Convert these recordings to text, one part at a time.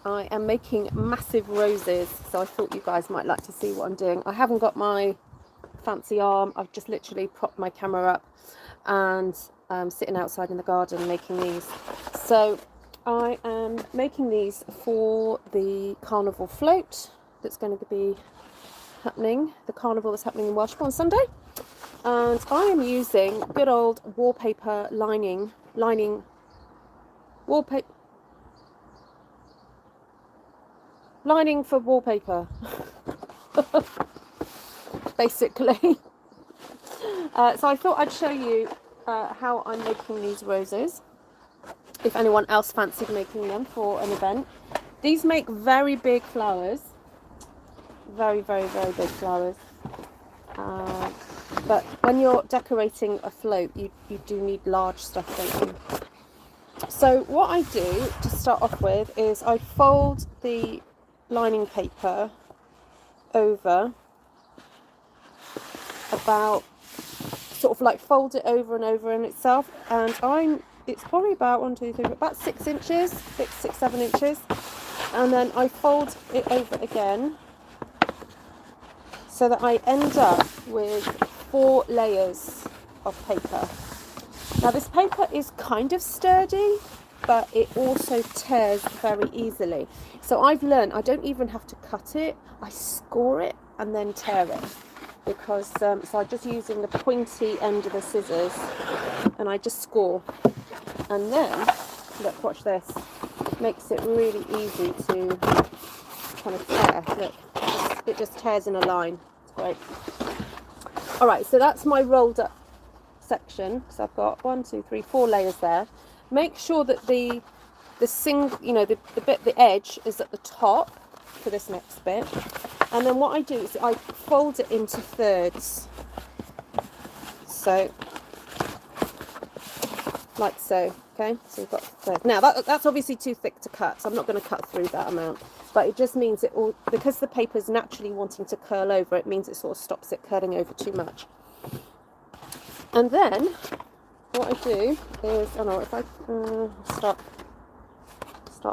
I am making massive roses, so I thought you guys might like to see what I'm doing. I haven't got my fancy arm. I've just literally propped my camera up and sitting outside in the garden making these. So I am making these for the carnival float that's going to be happening, the carnival that's happening in Welshpool on Sunday. And I am using good old wallpaper lining for wallpaper basically. So I thought I'd show you how I'm making these roses, if anyone else fancied making them for an event. These make very big flowers, very big flowers, but when you're decorating a float you do need large stuff, don't you? So what I do to start off with is I fold the lining paper over, about sort of like fold it over and over in itself, and it's probably about 1, 2, 3, about 6 inches, 6, 7 inches, and then I fold it over again so that I end up with 4 layers of paper. Now this paper is kind of sturdy, but it also tears very easily. So I've learned I don't even have to cut it, I score it and then tear it, because so I'm just using the pointy end of the scissors and I just score, and then look, watch this, makes it really easy to kind of tear. Look, it just tears in a line. It's great. All right, so that's my rolled up section. So I've got 1, 2, 3, 4 layers there. Make sure that the edge is at the top for this next bit, and then what I do is I fold it into thirds, so like so. Okay, so we've got thirds. Now that's obviously too thick to cut, so I'm not going to cut through that amount, but it just means it all, because the paper is naturally wanting to curl over, it means it sort of stops it curling over too much. And then what I do is, oh no, if I start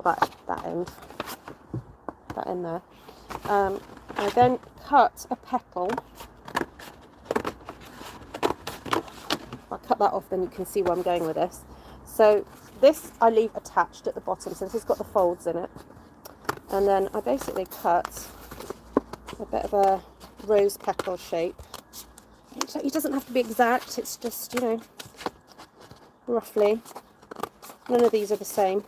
that end there, I then cut a petal. If I cut that off, then you can see where I'm going with this. So this I leave attached at the bottom, so this has got the folds in it, and then I basically cut a bit of a rose petal shape. It doesn't have to be exact, it's just, you know, roughly. None of these are the same.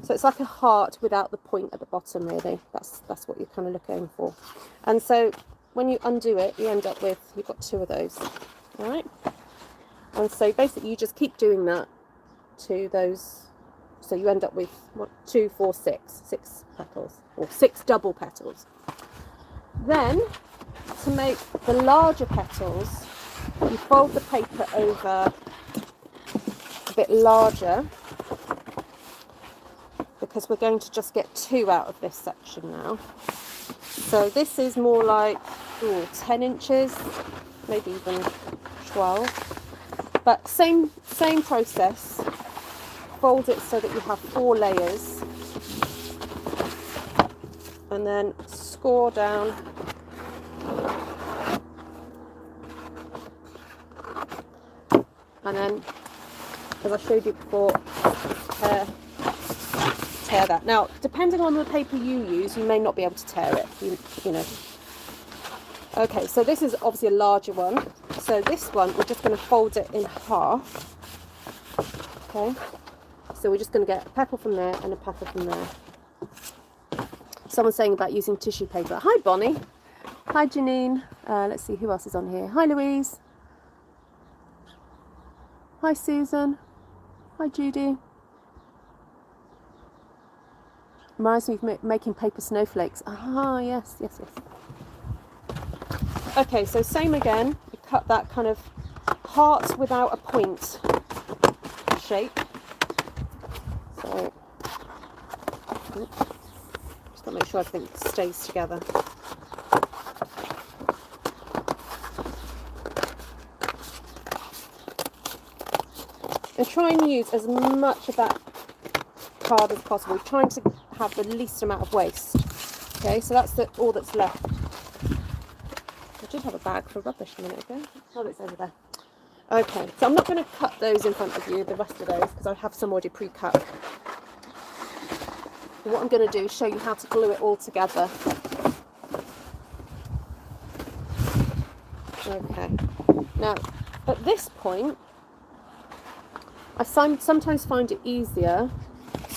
So it's like a heart without the point at the bottom, really. That's what you're kind of looking for. And so when you undo it, you end up with, you've got 2 of those. All right? And so basically you just keep doing that to those. So you end up with 1, 2, 4, 6 petals, or 6 double petals. Then, to make the larger petals, you fold the paper over a bit larger, because we're going to just get 2 out of this section now. So this is more like 10 inches, maybe even 12. But same process. Fold it so that you have 4 layers, and then score down. And then, as I showed you before, tear that. Now, depending on the paper you use, you may not be able to tear it, you know. Okay, so this is obviously a larger one. So this one, we're just going to fold it in half. Okay, so we're just going to get a petal from there and a petal from there. Someone's saying about using tissue paper. Hi, Bonnie. Hi, Janine. Let's see, who else is on here? Hi, Louise. Hi, Susan. Hi, Judy. Reminds me of making paper snowflakes. Ah, yes. Okay, so same again. You cut that kind of heart without a point shape. So, just got to make sure everything stays together. And try and use as much of that hard as possible. We're trying to have the least amount of waste. Okay, so that's all that's left. I did have a bag for rubbish a minute ago. Oh, it's over there. Okay, so I'm not going to cut those in front of you, the rest of those, because I have some already pre-cut. What I'm going to do is show you how to glue it all together. Okay, now at this point, I sometimes find it easier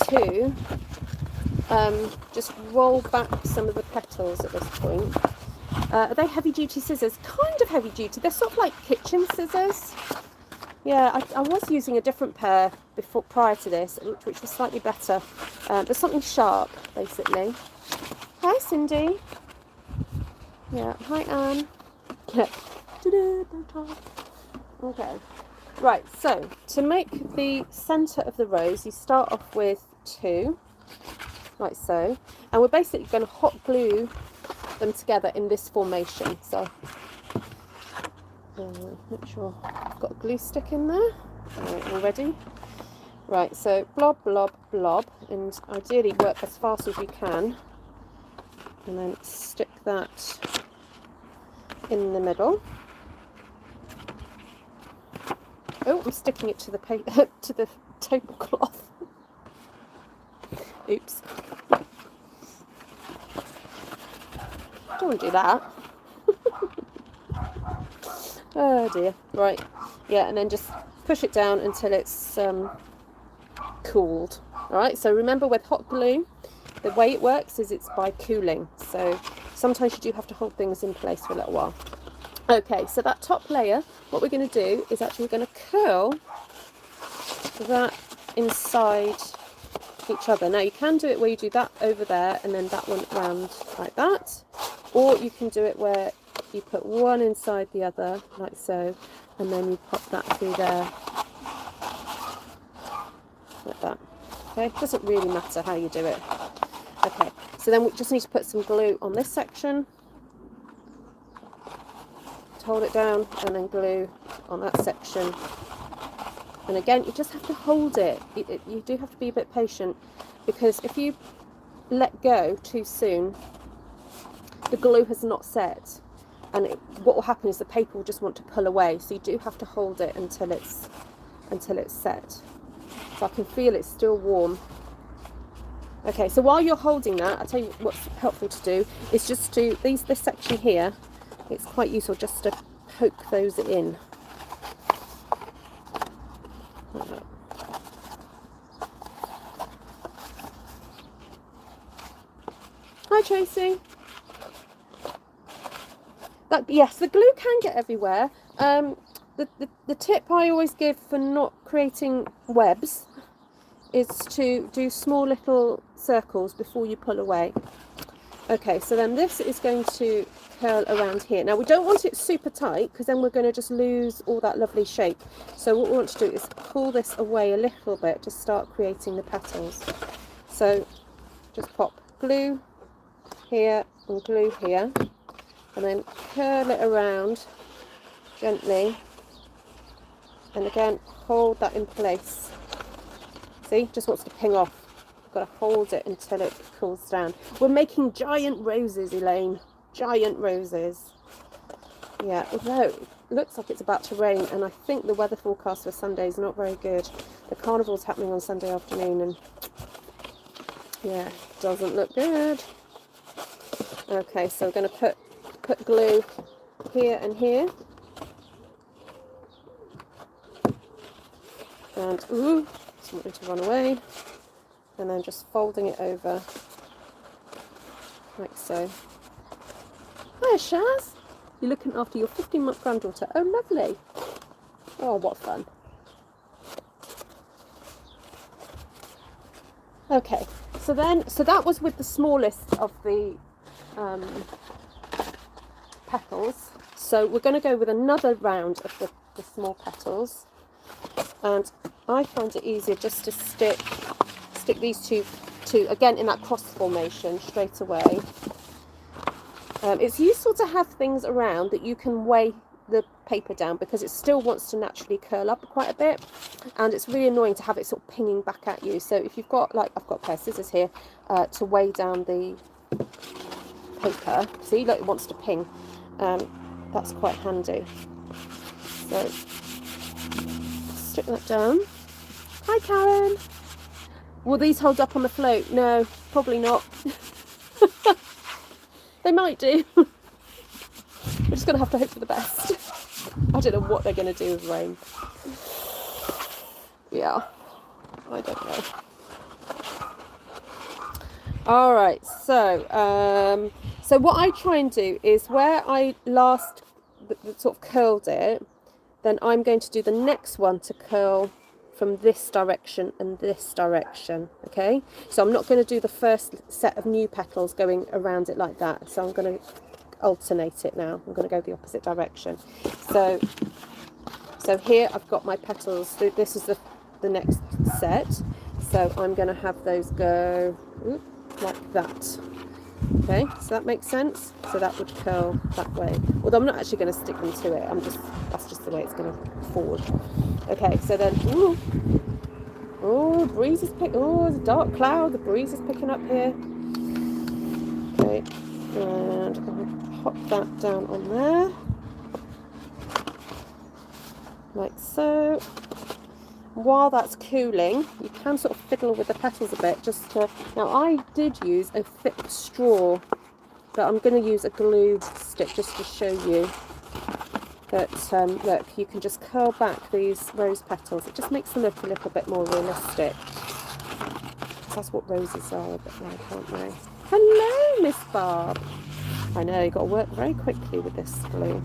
to just roll back some of the petals at this point. Are they heavy duty scissors? Kind of heavy duty. They're sort of like kitchen scissors. Yeah, I was using a different pair prior to this, which was slightly better. There's something sharp, basically. Hi, Cindy. Yeah, hi, Anne. Yeah. Okay. Right, so to make the centre of the rose, you start off with 2, like so. And we're basically going to hot glue them together in this formation. So make sure I've got a glue stick in there already. Right, so blob, blob, blob, and ideally work as fast as you can, and then stick that in the middle. Oh, I'm sticking it to the paper, to the tablecloth. Oops. Don't want to do that. Oh dear. Right. Yeah, and then just push it down until it's cooled. Alright, so remember with hot glue, the way it works is it's by cooling. So sometimes you do have to hold things in place for a little while. Okay, so that top layer, what we're going to do is actually we're going to curl that inside each other. Now you can do it where you do that over there and then that one round like that, or you can do it where you put one inside the other like so, and then you pop that through there like that. Okay, it doesn't really matter how you do it. Okay, so then we just need to put some glue on this section, hold it down, and then glue on that section. And again, you just have to hold it. You do have to be a bit patient, because if you let go too soon, the glue has not set, and what will happen is the paper will just want to pull away. So you do have to hold it until it's set. So I can feel it's still warm. Okay, so while you're holding that, I'll tell you what's helpful to do is just to this section here. It's quite useful just to poke those in. Like that. Hi Tracy. Yes, the glue can get everywhere. The tip I always give for not creating webs is to do small little circles before you pull away. Okay, so then this is going to curl around here. Now we don't want it super tight, because then we're going to just lose all that lovely shape. So what we want to do is pull this away a little bit to start creating the petals. So just pop glue here and glue here, and then curl it around gently, and again hold that in place. See, just wants to ping off. Got to hold it until it cools down. We're making giant roses, Elaine. Giant roses. Yeah, although it looks like it's about to rain, and I think the weather forecast for Sunday is not very good. The carnival's happening on Sunday afternoon, and yeah, doesn't look good. Okay, so we're going to put glue here and here. And ooh, something to run away. And then just folding it over like so. Hi Shaz, you're looking after your 15-month granddaughter. Oh lovely. Oh, what fun. Okay, so that was with the smallest of the petals. So we're going to go with another round of the small petals, and I find it easier just to stick these two again in that cross formation straight away. It's useful to have things around that you can weigh the paper down because it still wants to naturally curl up quite a bit, and it's really annoying to have it sort of pinging back at you. So if you've got, like, I've got a pair of scissors here to weigh down the paper, see, look, it wants to ping. That's quite handy. So stick that down. Hi, Karen. Will these hold up on the float? No, probably not. They might do. We're just going to have to hope for the best. I don't know what they're going to do with rain. Yeah, I don't know. All right, so so what I try and do is where I last sort of curled it, then I'm going to do the next one to curl from this direction and this direction, okay? So I'm not going to do the first set of new petals going around it like that. So I'm going to alternate it now. I'm going to go the opposite direction. So here I've got my petals. So this is the next set. So I'm going to have those go like that. Okay, so that makes sense. So that would curl that way. Although I'm not actually going to stick them to it. That's just the way it's going to forward. Okay, so then, the breeze is it's a dark cloud. The breeze is picking up here. Okay, and I'll pop that down on there, like so. While that's cooling, you can sort of fiddle with the petals a bit, just to. Now I did use a thick straw, but I'm going to use a glue stick just to show you that, look, you can just curl back these rose petals. It just makes them look a little bit more realistic. That's what roses are a bit like, aren't they? Hello, Miss Barb. I know, you've got to work very quickly with this glue.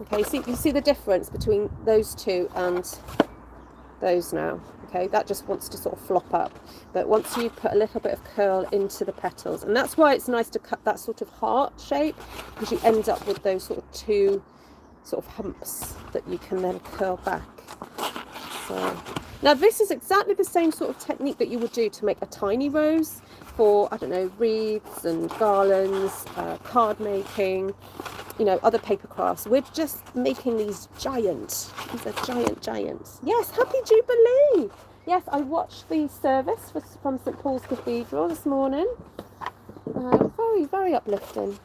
Okay, you see the difference between those two and those now. Okay, that just wants to sort of flop up. But once you put a little bit of curl into the petals, and that's why it's nice to cut that sort of heart shape, because you end up with those sort of two sort of humps that you can then curl back. So now this is exactly the same sort of technique that you would do to make a tiny rose for, I don't know, wreaths and garlands, card making, you know, other paper crafts. We're just making these giants. These are giants. Yes, Happy Jubilee. Yes, I watched the service from St Paul's Cathedral this morning. Very, very uplifting.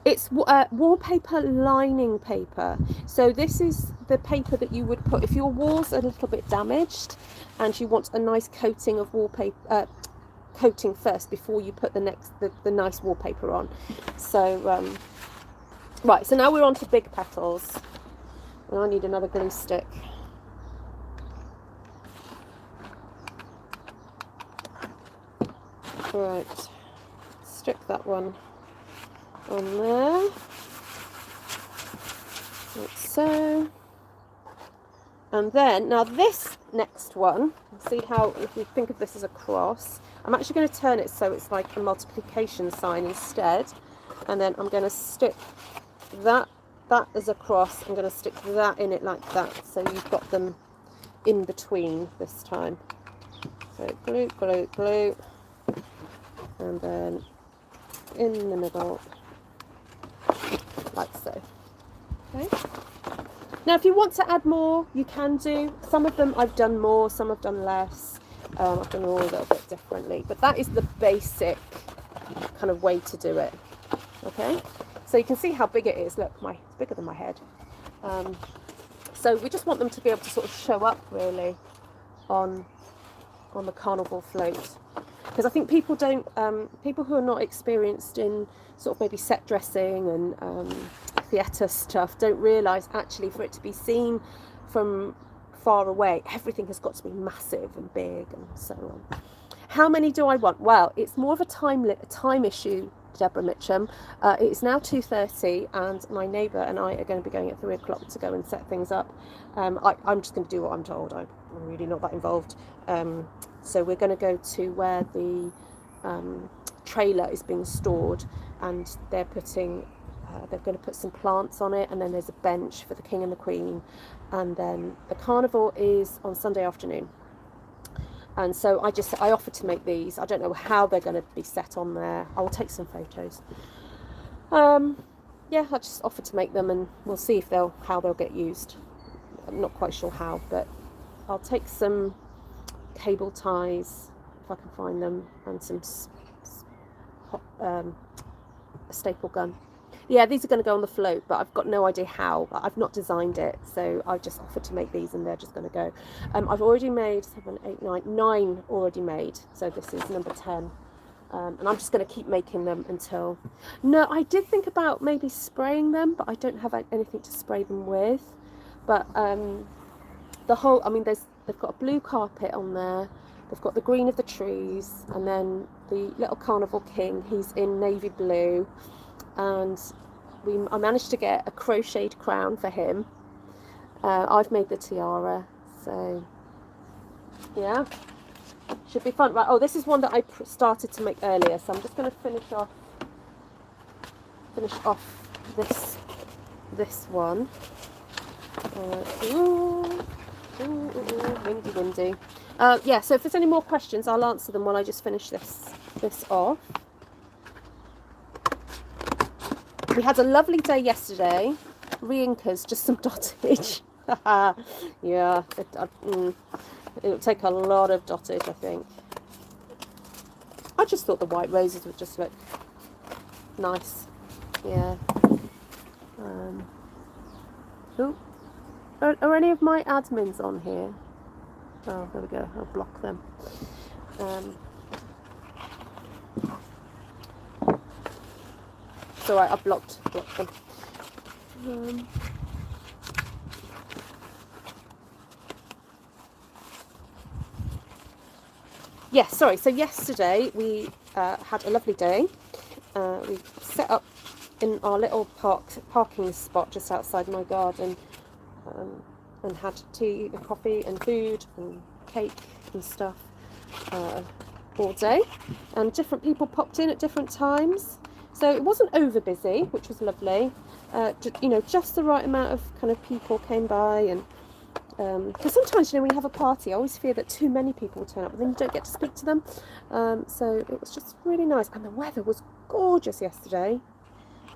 It's wallpaper lining paper. So this is the paper that you would put if your walls are a little bit damaged and you want a nice coating of wallpaper, coating first before you put the nice wallpaper on. So right, so now we're on to big petals. And I need another glue stick. Right, stick that one on there, like so. And then, now this next one, see how, if you think of this as a cross, I'm actually going to turn it so it's like a multiplication sign instead. And then I'm going to stick that as a cross. I'm going to stick that in it like that, so you've got them in between this time. So glue, glue, glue, and then in the middle, like so. Okay. Now, if you want to add more, you can do. Some of them I've done more, some I've done less. I've done all a little bit differently, but that is the basic kind of way to do it. Okay. So you can see how big it is. Look, it's bigger than my head. So we just want them to be able to sort of show up really on the carnival float, because I think people don't, people who are not experienced in sort of maybe set dressing and theatre stuff don't realise actually for it to be seen from far away, everything has got to be massive and big and so on. How many do I want? Well, it's more of a time issue, Deborah Mitchum. It is now 2:30 and my neighbour and I are going to be going at 3 o'clock to go and set things up. I'm just going to do what I'm told. I'm really not that involved. So we're going to go to where the trailer is being stored, and they're going to put some plants on it, and then there's a bench for the King and the Queen, and then the carnival is on Sunday afternoon. And so I offered to make these. I don't know how they're going to be set on there. I will take some photos. yeah, I just offered to make them, and we'll see if how they'll get used. I'm not quite sure how, but I'll take some cable ties if I can find them, and some a staple gun. Yeah, these are going to go on the float, but I've got no idea how. I've not designed it, so I just offered to make these, and they're just going to go. I've already made 7, 8, 9, 9 already made, so this is number 10. And I'm just going to keep making them until... No, I did think about maybe spraying them, but I don't have anything to spray them with. But the whole... I mean, they've got a blue carpet on there. They've got the green of the trees, and then the little carnival king, he's in navy blue. And I managed to get a crocheted crown for him. I've made the tiara, so yeah, should be fun. Right, oh, this is one that I started to make earlier, so I'm just going to finish off this one. Windy. Yeah, so if there's any more questions, I'll answer them while I just finish this off. We had a lovely day yesterday. Re-inkers, just some dottage. Yeah, it'll take a lot of dottage, I think. I just thought the white roses would just look nice. Yeah. Ooh. Are any of my admins on here? Oh, there we go. I'll block them. It's alright, I've blocked them. Yeah, sorry. So yesterday we had a lovely day. We set up in our little parking spot just outside my garden, and had tea and coffee and food and cake and stuff all day. And different people popped in at different times. So it wasn't over busy, which was lovely. You know, just the right amount of kind of people came by, and because sometimes, you know, when you have a party, I always fear that too many people will turn up, but then you don't get to speak to them. So it was just really nice, and the weather was gorgeous yesterday.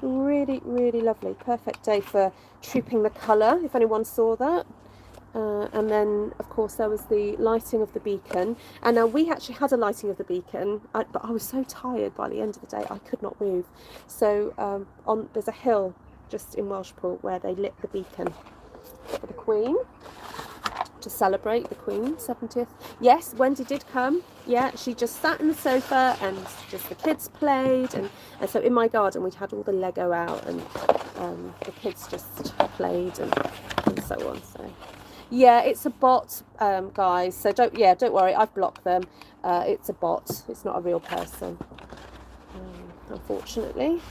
Really, really lovely. Perfect day for trooping the colour, if anyone saw that. And then, of course, there was the lighting of the beacon. And now we actually had a lighting of the beacon, but I was so tired by the end of the day, I could not move. So there's a hill just in Welshpool where they lit the beacon for the Queen, to celebrate the Queen's 70th. Yes, Wendy did come. Yeah, she just sat in the sofa, and just the kids played. And so in my garden, we had all the Lego out, and the kids just played and so on. So... yeah, it's a bot, guys, so don't worry, I've blocked them. It's a bot, it's not a real person, unfortunately.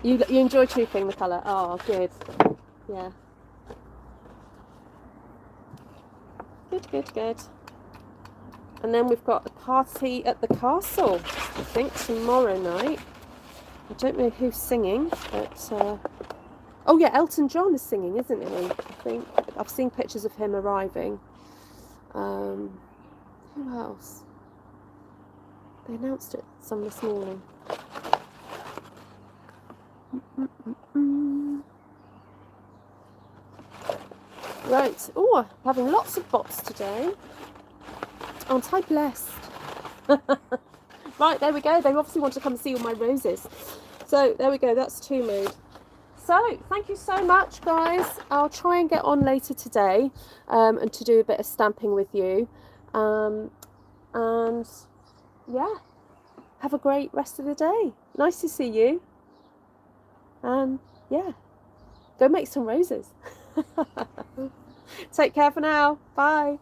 You enjoy trooping the colour? Oh, good. Yeah. Good. And then we've got a party at the castle, I think, tomorrow night. I don't know who's singing, but oh yeah, Elton John is singing, isn't he? I think I've seen pictures of him arriving. Who else? They announced it some this morning. Right. Oh, I'm having lots of bots today. Aren't I blessed? Right, there we go. They obviously want to come and see all my roses. So there we go. That's 2 made. So thank you so much, guys. I'll try and get on later today and to do a bit of stamping with you. And yeah, have a great rest of the day. Nice to see you. And yeah, go make some roses. Take care for now. Bye.